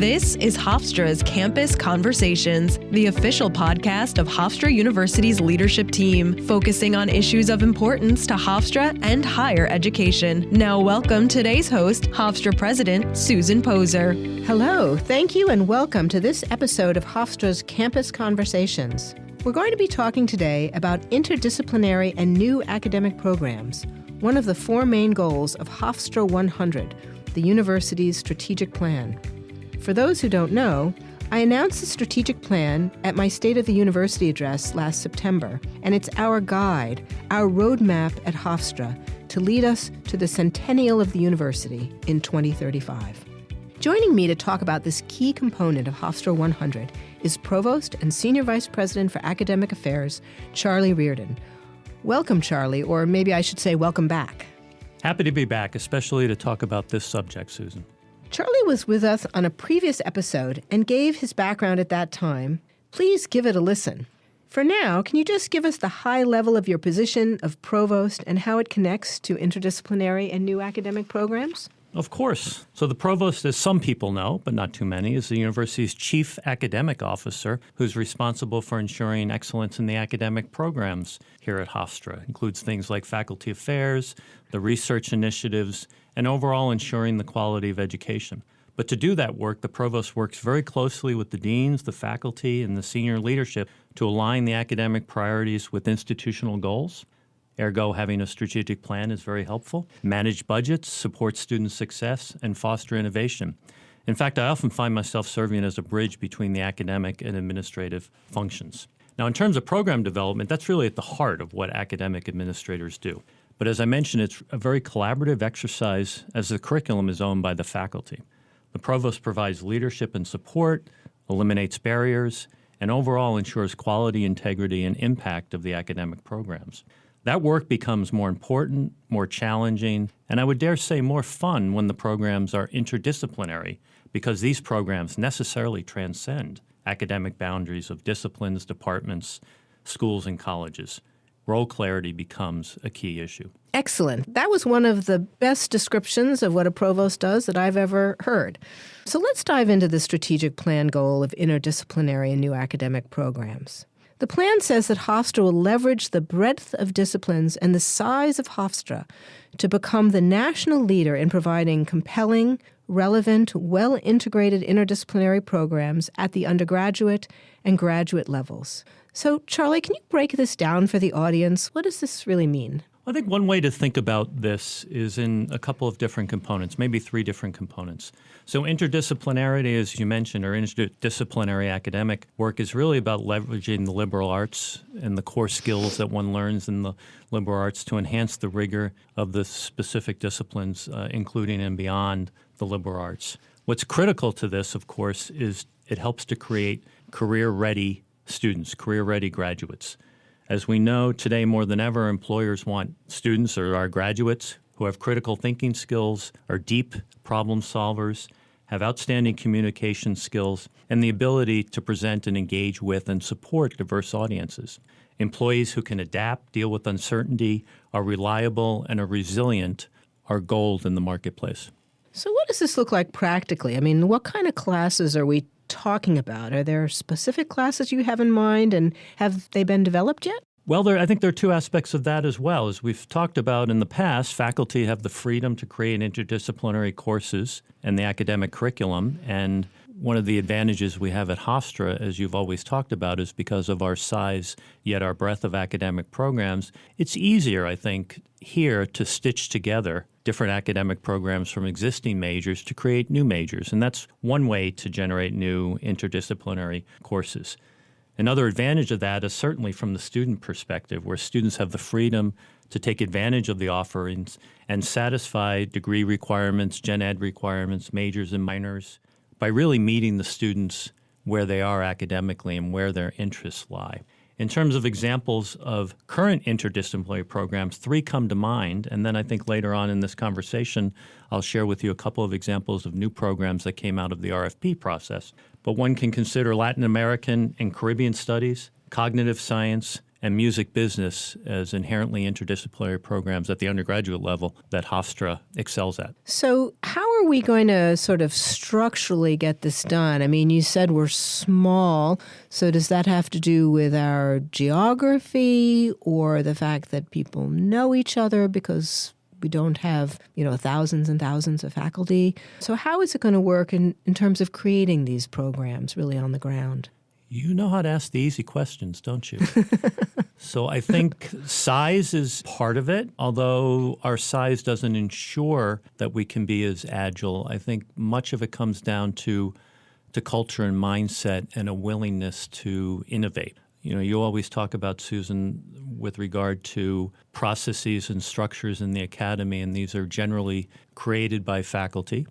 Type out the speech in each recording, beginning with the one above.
This is Hofstra's Campus Conversations, the official podcast of Hofstra University's leadership team, focusing on issues of importance to Hofstra and higher education. Now welcome today's host, Hofstra President Susan Poser. Hello, thank you, and welcome to this episode of Hofstra's Campus Conversations. We're going to be talking today about interdisciplinary and new academic programs, one of the four main goals of Hofstra 100, the university's strategic plan. For those who don't know, I announced the strategic plan at my State of the University address last September, and it's our guide, our roadmap at Hofstra to lead us to the centennial of the university in 2035. Joining me to talk about this key component of Hofstra 100 is Provost and Senior Vice President for Academic Affairs, Charlie Riordan. Welcome, Charlie, or maybe I should say welcome back. Happy to be back, especially to talk about this subject, Susan. Charlie was with us on a previous episode and gave his background at that time. Please give it a listen. For now, can you just give us the high level of your position of Provost and how it connects to interdisciplinary and new academic programs? Of course. So the Provost, as some people know, but not too many, is the university's chief academic officer who's responsible for ensuring excellence in the academic programs here at Hofstra. It includes things like faculty affairs, the research initiatives, and overall ensuring the quality of education. But to do that work, the Provost works very closely with the deans, the faculty, and the senior leadership to align the academic priorities with institutional goals. Ergo, having a strategic plan is very helpful. Manage budgets, support student success, and foster innovation. In fact, I often find myself serving as a bridge between the academic and administrative functions. Now, in terms of program development, that's really at the heart of what academic administrators do. But as I mentioned, it's a very collaborative exercise as the curriculum is owned by the faculty. The Provost provides leadership and support, eliminates barriers, and overall ensures quality, integrity, and impact of the academic programs. That work becomes more important, more challenging, and I would dare say more fun when the programs are interdisciplinary, because these programs necessarily transcend academic boundaries of disciplines, departments, schools, and colleges. Role clarity becomes a key issue. Excellent. That was one of the best descriptions of what a provost does that I've ever heard. So let's dive into the strategic plan goal of interdisciplinary and new academic programs. The plan says that Hofstra will leverage the breadth of disciplines and the size of Hofstra to become the national leader in providing compelling, relevant, well-integrated interdisciplinary programs at the undergraduate and graduate levels. So, Charlie, can you break this down for the audience? What does this really mean? I think one way to think about this is in a couple of different components, maybe three different components. So interdisciplinarity, as you mentioned, or interdisciplinary academic work is really about leveraging the liberal arts and the core skills that one learns in the liberal arts to enhance the rigor of the specific disciplines, including and beyond the liberal arts. What's critical to this, of course, is it helps to create career-ready students, career-ready graduates. As we know, today more than ever, employers want students or our graduates who have critical thinking skills, are deep problem solvers, have outstanding communication skills, and the ability to present and engage with and support diverse audiences. Employees who can adapt, deal with uncertainty, are reliable, and are resilient are gold in the marketplace. So what does this look like practically? I mean, what kind of classes are we talking about? Are there specific classes you have in mind, and have they been developed yet? Well, I think there are two aspects of that as well. As we've talked about in the past, faculty have the freedom to create interdisciplinary courses in the academic curriculum, and one of the advantages we have at Hofstra, as you've always talked about, is because of our size, yet our breadth of academic programs. It's easier, I think, here to stitch together different academic programs from existing majors to create new majors, and that's one way to generate new interdisciplinary courses. Another advantage of that is certainly from the student perspective, where students have the freedom to take advantage of the offerings and satisfy degree requirements, gen ed requirements, majors and minors, by really meeting the students where they are academically and where their interests lie. In terms of examples of current interdisciplinary programs, three come to mind, and then I think later on in this conversation, I'll share with you a couple of examples of new programs that came out of the RFP process. But one can consider Latin American and Caribbean studies, cognitive science, and music business as inherently interdisciplinary programs at the undergraduate level that Hofstra excels at. So how are we going to sort of structurally get this done? I mean, you said we're small, so does that have to do with our geography or the fact that people know each other because we don't have, thousands and thousands of faculty? So how is it going to work in terms of creating these programs really on the ground? You know how to ask the easy questions, don't you? So I think size is part of it, although our size doesn't ensure that we can be as agile. I think much of it comes down to culture and mindset and a willingness to innovate. You always talk about, Susan, with regard to processes and structures in the academy, and these are generally created by faculty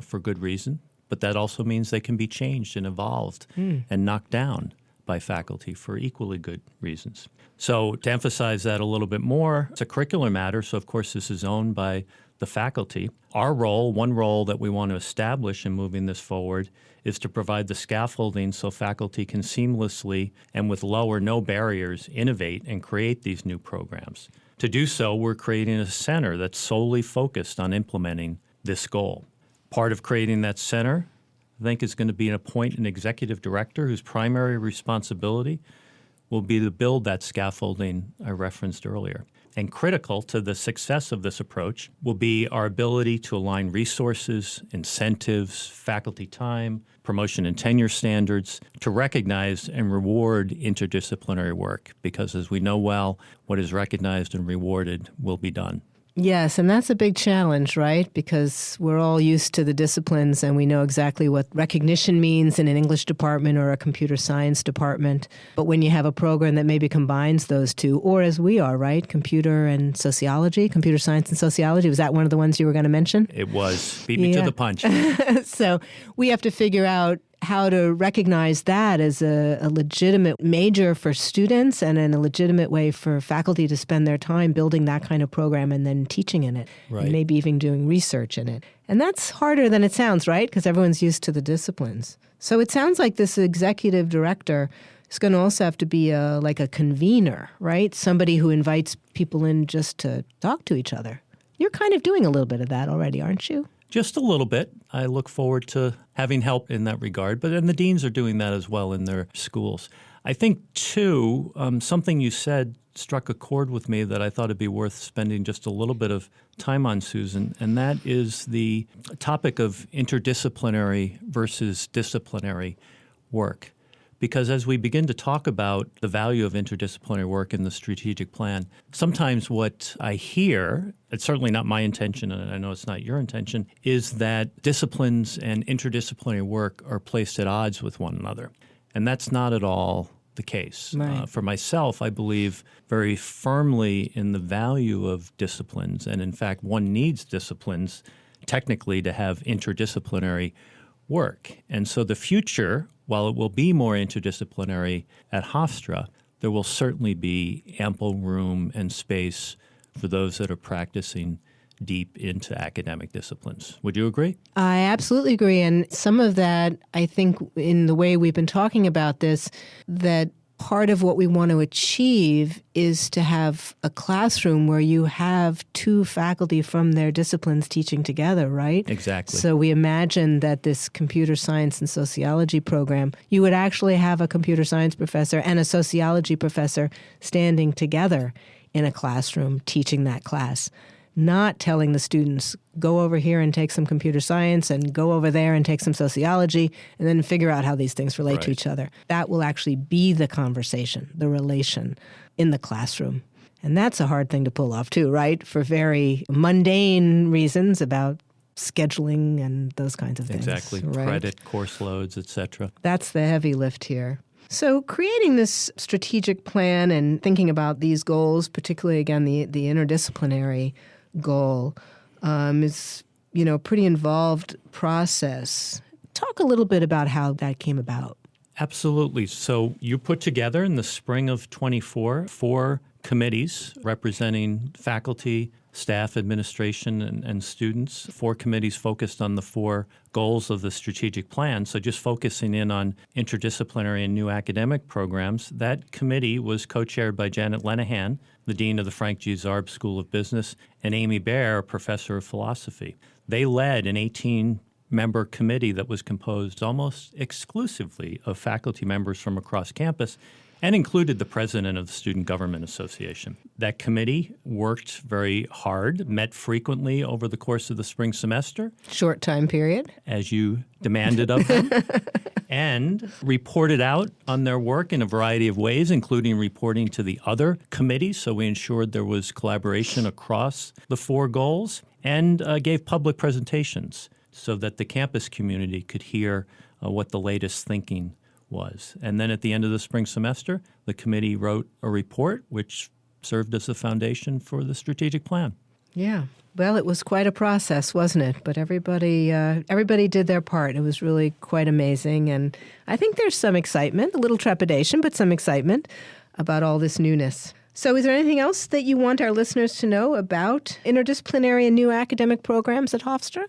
for good reason. But that also means they can be changed and evolved and knocked down by faculty for equally good reasons. So to emphasize that a little bit more, it's a curricular matter, so of course this is owned by the faculty. Our role, one role that we want to establish in moving this forward, is to provide the scaffolding so faculty can seamlessly and with low or no barriers innovate and create these new programs. To do so, we're creating a center that's solely focused on implementing this goal. Part of creating that center, I think, is going to be to appoint an executive director whose primary responsibility will be to build that scaffolding I referenced earlier. And critical to the success of this approach will be our ability to align resources, incentives, faculty time, promotion and tenure standards to recognize and reward interdisciplinary work, because as we know well, what is recognized and rewarded will be done. Yes, and that's a big challenge, right? Because we're all used to the disciplines and we know exactly what recognition means in an English department or a computer science department. But when you have a program that maybe combines those two, or as we are, right, computer and sociology, computer science and sociology, was that one of the ones you were going to mention? It was. Beat me to the punch. So we have to figure out how to recognize that as a legitimate major for students and in a legitimate way for faculty to spend their time building that kind of program and then teaching in it, right. And maybe even doing research in it. And that's harder than it sounds, right? Because everyone's used to the disciplines. So it sounds like this executive director is going to also have to be like a convener, right? Somebody who invites people in just to talk to each other. You're kind of doing a little bit of that already, aren't you? Just a little bit. I look forward to having help in that regard. But then the deans are doing that as well in their schools. I think, too, something you said struck a chord with me that I thought it'd be worth spending just a little bit of time on, Susan, and that is the topic of interdisciplinary versus disciplinary work. Because as we begin to talk about the value of interdisciplinary work in the strategic plan, sometimes what I hear, it's certainly not my intention, and I know it's not your intention, is that disciplines and interdisciplinary work are placed at odds with one another. And that's not at all the case. Right. For myself, I believe very firmly in the value of disciplines. And in fact, one needs disciplines technically to have interdisciplinary work. And so the future, while it will be more interdisciplinary at Hofstra, there will certainly be ample room and space for those that are practicing deep into academic disciplines. Would you agree? I absolutely agree. And some of that, I think, in the way we've been talking about this, that part of what we want to achieve is to have a classroom where you have two faculty from their disciplines teaching together, right? Exactly. So we imagine that this computer science and sociology program, you would actually have a computer science professor and a sociology professor standing together in a classroom teaching that class, not telling the students, go over here and take some computer science and go over there and take some sociology and then figure out how these things relate to each other. That will actually be the conversation, the relation in the classroom. And that's a hard thing to pull off too, right? For very mundane reasons about scheduling and those kinds of things. Exactly. Right? Credit, course loads, etc. That's the heavy lift here. So creating this strategic plan and thinking about these goals, particularly, again, the interdisciplinary goal, is, a pretty involved process. Talk a little bit about how that came about. Absolutely. So you put together in the spring of 24 4 committees representing faculty, staff, administration, and students. 4 committees focused on the 4 goals of the strategic plan. So just focusing in on interdisciplinary and new academic programs, that committee was co-chaired by Janet Lenahan, the dean of the Frank G. Zarb School of Business, and Amy Baer, a professor of philosophy. They led an 18-member committee that was composed almost exclusively of faculty members from across campus and included the president of the Student Government Association. That committee worked very hard, met frequently over the course of the spring semester. Short time period. As you demanded of them, and reported out on their work in a variety of ways, including reporting to the other committees. So we ensured there was collaboration across the 4 goals, and gave public presentations so that the campus community could hear what the latest thinking was. And then at the end of the spring semester, the committee wrote a report which served as the foundation for the strategic plan. Yeah. Well, it was quite a process, wasn't it? But everybody did their part. It was really quite amazing. And I think there's some excitement, a little trepidation, but some excitement about all this newness. So is there anything else that you want our listeners to know about interdisciplinary and new academic programs at Hofstra?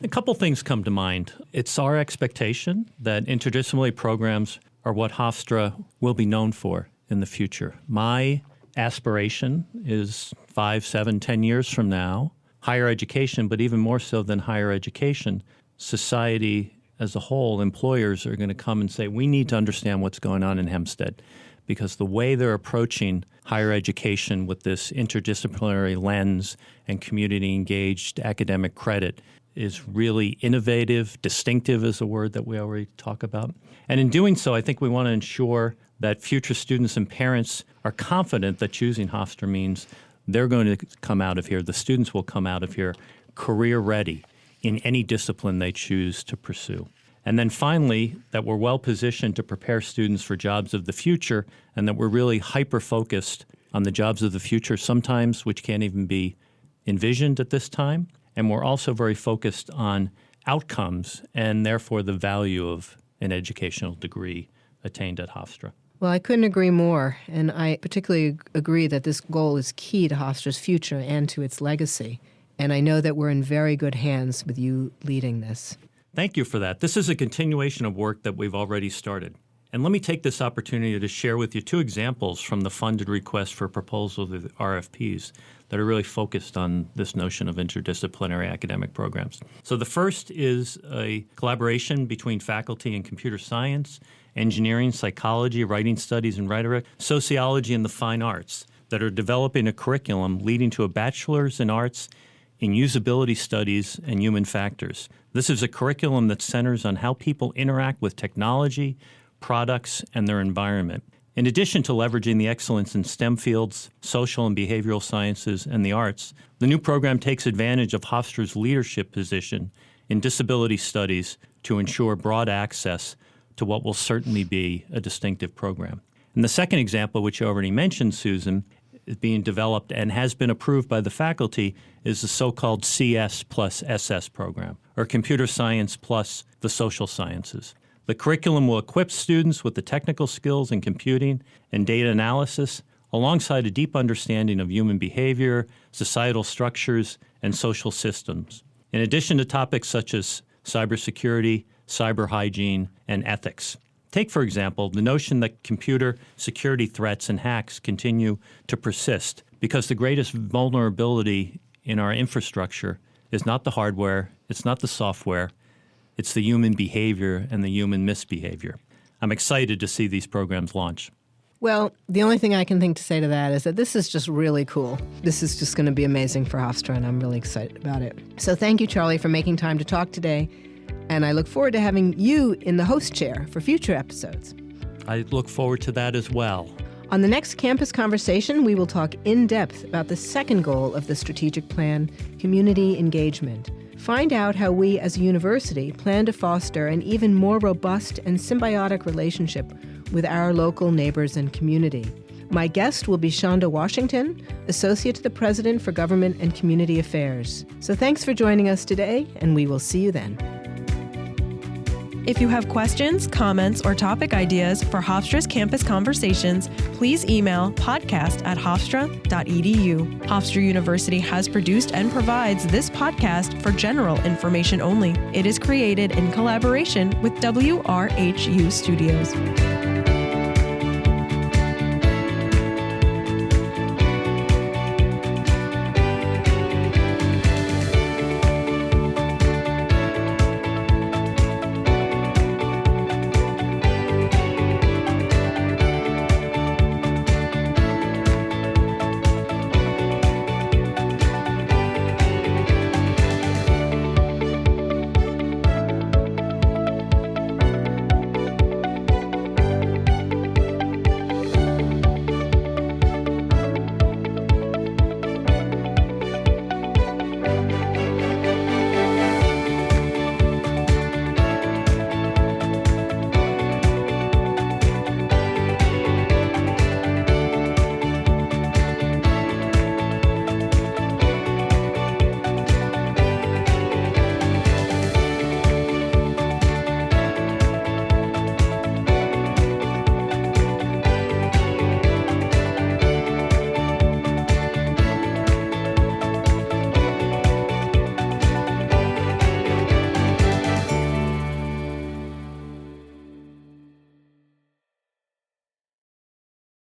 A couple things come to mind. It's our expectation that interdisciplinary programs are what Hofstra will be known for in the future. My aspiration is 5, 7, 10 years from now, higher education, but even more so than higher education, society as a whole, employers are going to come and say, we need to understand what's going on in Hempstead, because the way they're approaching higher education with this interdisciplinary lens and community-engaged academic credit is really innovative. Distinctive is a word that we already talk about. And in doing so, I think we want to ensure that future students and parents are confident that choosing Hofstra means they're going to come out of here, the students will come out of here career ready in any discipline they choose to pursue. And then finally, that we're well positioned to prepare students for jobs of the future, and that we're really hyper-focused on the jobs of the future, sometimes which can't even be envisioned at this time. And we're also very focused on outcomes and therefore the value of an educational degree attained at Hofstra. Well, I couldn't agree more, and I particularly agree that this goal is key to Hofstra's future and to its legacy. And I know that we're in very good hands with you leading this. Thank you for that. This is a continuation of work that we've already started. And let me take this opportunity to share with you 2 examples from the funded request for proposals of the RFPs that are really focused on this notion of interdisciplinary academic programs. So the first is a collaboration between faculty in computer science, engineering, psychology, writing studies and rhetoric, sociology, and the fine arts that are developing a curriculum leading to a bachelor's in arts in usability studies and human factors. This is a curriculum that centers on how people interact with technology, products, and their environment. In addition to leveraging the excellence in STEM fields, social and behavioral sciences, and the arts, the new program takes advantage of Hofstra's leadership position in disability studies to ensure broad access to what will certainly be a distinctive program. And the second example, which you already mentioned, Susan, is being developed and has been approved by the faculty, is the so-called CS plus SS program, or Computer Science plus the Social Sciences. The curriculum will equip students with the technical skills in computing and data analysis, alongside a deep understanding of human behavior, societal structures, and social systems, in addition to topics such as cybersecurity, cyber hygiene, and ethics. Take, for example, the notion that computer security threats and hacks continue to persist because the greatest vulnerability in our infrastructure is not the hardware, it's not the software, it's the human behavior and the human misbehavior. I'm excited to see these programs launch. Well, the only thing I can think to say to that is that this is just really cool. This is just going to be amazing for Hofstra, and I'm really excited about it. So thank you, Charlie, for making time to talk today. And I look forward to having you in the host chair for future episodes. I look forward to that as well. On the next Campus Conversation, we will talk in depth about the second goal of the strategic plan, community engagement. Find out how we as a university plan to foster an even more robust and symbiotic relationship with our local neighbors and community. My guest will be Shonda Washington, Associate to the President for Government and Community Affairs. So thanks for joining us today, and we will see you then. If you have questions, comments, or topic ideas for Hofstra's Campus Conversations, please email podcast@hofstra.edu. Hofstra University has produced and provides this podcast for general information only. It is created in collaboration with WRHU Studios.